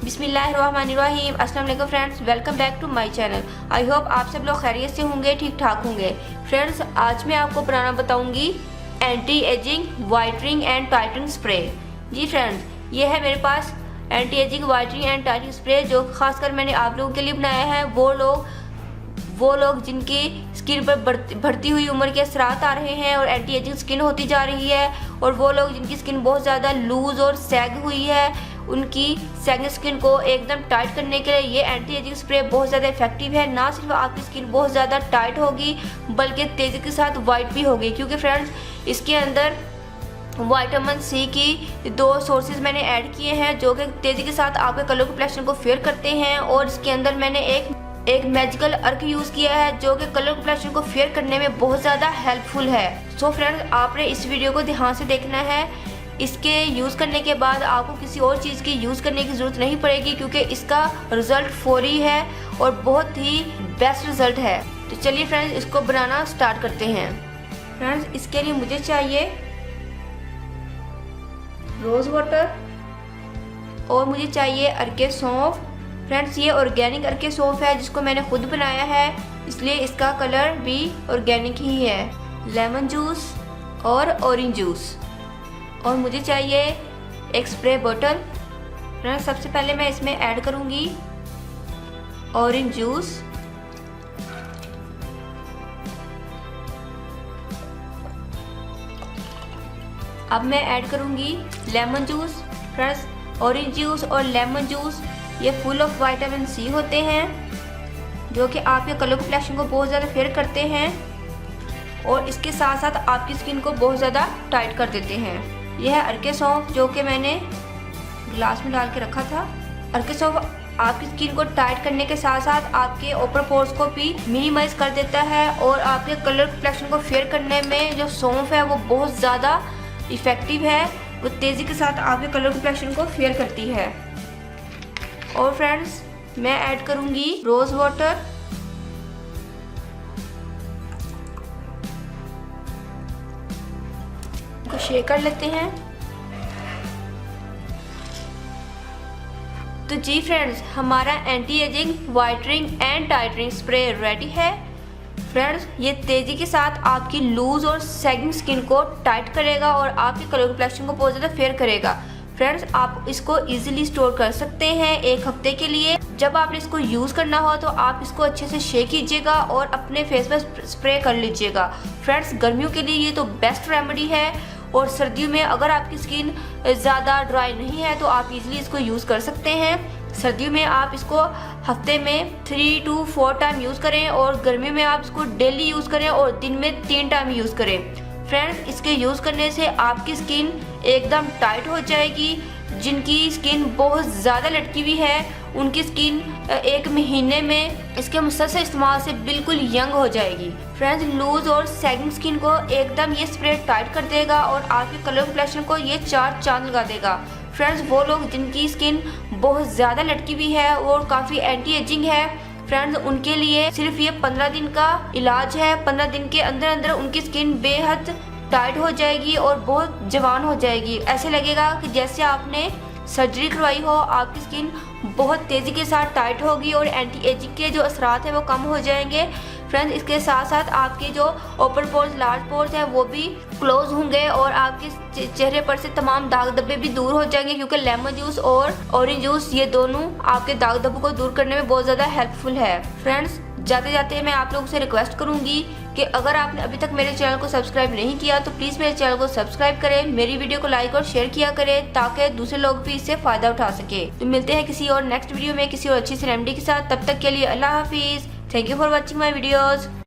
बिस्मिल्लाहिर्रहमानिर्रहीम। अस्सलाम वालेकुम friends, welcome back to my channel. I hope आप सब लोग खैरियत से होंगे, ठीक ठाक होंगे। फ्रेंड्स, आज मैं आपको बनाना बताऊंगी anti ageing whitening and tightening spray. जी फ्रेंड्स, ये है मेरे पास anti ageing whitening and tightening spray, जो खासकर मैंने आप लोगों के लिए बनाया है। वो लोग जिनकी स्किन पर बढ़ती हुई उम्र के असरात आ रहे हैं और एंटी एजिंग स्किन होती जा रही है, और वो लोग जिनकी स्किन बहुत ज़्यादा लूज़ और सैग हुई है, उनकी सैगिंग स्किन को एकदम टाइट करने के लिए ये एंटी एजिंग स्प्रे बहुत ज़्यादा इफेक्टिव है। ना सिर्फ आपकी स्किन बहुत ज़्यादा टाइट होगी, बल्कि तेज़ी के साथ वाइट भी होगी, क्योंकि फ्रेंड्स इसके अंदर विटामिन सी की 2 सोर्सेज मैंने ऐड किए हैं, जो कि तेज़ी के साथ आपके कलर कॉम्प्लेक्शन को फेयर करते हैं। और इसके अंदर मैंने एक मैजिकल अर्क यूज़ किया है, जो कि कलर कॉम्प्लेक्शन को फेयर करने में बहुत ज़्यादा हेल्पफुल है। सो फ्रेंड्स, आपने इस वीडियो को ध्यान से देखना है। इसके यूज़ करने के बाद आपको किसी और चीज़ की यूज़ करने की ज़रूरत नहीं पड़ेगी, क्योंकि इसका रिज़ल्ट फौरी है और बहुत ही बेस्ट रिज़ल्ट है। तो चलिए फ्रेंड्स, इसको बनाना स्टार्ट करते हैं। फ्रेंड्स, इसके लिए मुझे चाहिए रोज़ वाटर और मुझे चाहिए अर्के सौंफ। फ्रेंड्स, ये ऑर्गेनिक अर्के सौंफ है, जिसको मैंने खुद बनाया है, इसलिए इसका कलर भी ऑर्गेनिक ही है। लेमन जूस और ऑरेंज जूस, और मुझे चाहिए एक स्प्रे बोतल। फ्रेंड्स, सबसे पहले मैं इसमें ऐड करूंगी ऑरेंज जूस, अब मैं ऐड करूंगी lemon juice. Friends, orange juice और लेमन जूस ये फुल ऑफ विटामिन सी होते हैं, जो कि आपके कलर कॉम्प्लेक्शन को बहुत ज़्यादा फेयर करते हैं और इसके साथ साथ आपकी स्किन को बहुत ज़्यादा टाइट कर देते हैं। यह है अर्के सौंफ, जो कि मैंने गिलास में डाल के रखा था। अर्के सौंफ आपकी स्किन को टाइट करने के साथ साथ आपके ओपर पोर्स को भी मिनिमाइज कर देता है, और आपके कलर कॉम्प्लेक्शन को फेयर करने में जो सौंफ है वो बहुत ज़्यादा इफ़ेक्टिव है। वो तेज़ी के साथ आपके कलर कॉम्प्लेक्शन को फेयर करती है। और फ्रेंड्स, मैं ऐड करूँगी रोज़ वाटर, को शेक कर लेते हैं। तो जी फ्रेंड्स, हमारा anti ageing whitening and tightening spray ready है। फ्रेंड्स, ये तेज़ी के साथ आपकी लूज और सैगिंग स्किन को टाइट करेगा और आपके कलर कॉम्प्लेक्शन को बहुत ज़्यादा फेयर करेगा। फ्रेंड्स, आप इसको इजीली स्टोर कर सकते हैं 1 हफ्ते के लिए। जब आपने इसको यूज़ करना हो तो आप इसको अच्छे से शेक कीजिएगा और अपने फेस पर स्प्रे कर लीजिएगा। फ्रेंड्स, गर्मियों के लिए ये तो बेस्ट रेमेडी है, और सर्दियों में अगर आपकी स्किन ज़्यादा ड्राई नहीं है तो आप इजीली इसको यूज़ कर सकते हैं। सर्दियों में आप इसको हफ्ते में 3 to 4 टाइम यूज़ करें, और गर्मियों में आप इसको डेली यूज़ करें और दिन में 3 टाइम यूज़ करें। फ्रेंड्स, इसके यूज़ करने से आपकी स्किन एकदम टाइट हो जाएगी। जिनकी स्किन बहुत ज़्यादा लटकी हुई है, उनकी स्किन 1 महीने में इसके मुसलसल इस्तेमाल से बिल्कुल यंग हो जाएगी। फ्रेंड्स, लूज और सैगिंग स्किन को एकदम ये स्प्रे टाइट कर देगा और आपके कलर कॉम्प्लेक्शन को ये 4 चांद लगा देगा। फ्रेंड्स, वो लोग जिनकी स्किन बहुत ज़्यादा लटकी हुई है और काफ़ी एंटी एजिंग है, फ्रेंड्स, उनके लिए सिर्फ ये 15 दिन का इलाज है। 15 दिन के अंदर अंदर उनकी स्किन बेहद टाइट हो जाएगी और बहुत जवान हो जाएगी। ऐसे लगेगा कि जैसे आपने सर्जरी करवाई हो। आपकी स्किन बहुत तेज़ी के साथ टाइट होगी और एंटी एजिंग के जो असरात हैं वो कम हो जाएंगे। फ्रेंड्स, इसके साथ साथ आपके जो ओपर पोर्स, लार्ज पोर्स हैं, वो भी क्लोज होंगे और आपके चेहरे पर से तमाम दाग धब्बे भी दूर हो जाएंगे, क्योंकि लेमन जूस और ऑरेंज जूस ये दोनों आपके दाग धब्बों को दूर करने में बहुत ज़्यादा हेल्पफुल है। फ्रेंड्स, जाते जाते मैं आप लोगों से रिक्वेस्ट करूंगी कि अगर आपने अभी तक मेरे चैनल को सब्सक्राइब नहीं किया तो प्लीज़ मेरे चैनल को सब्सक्राइब करें, मेरी वीडियो को लाइक और शेयर किया करें, ताकि दूसरे लोग भी इससे फ़ायदा उठा सके। तो मिलते हैं किसी और नेक्स्ट वीडियो में किसी और अच्छी सी रेमेडी के साथ। तब तक के लिए अल्लाह हाफिज़। Thank you for watching my videos.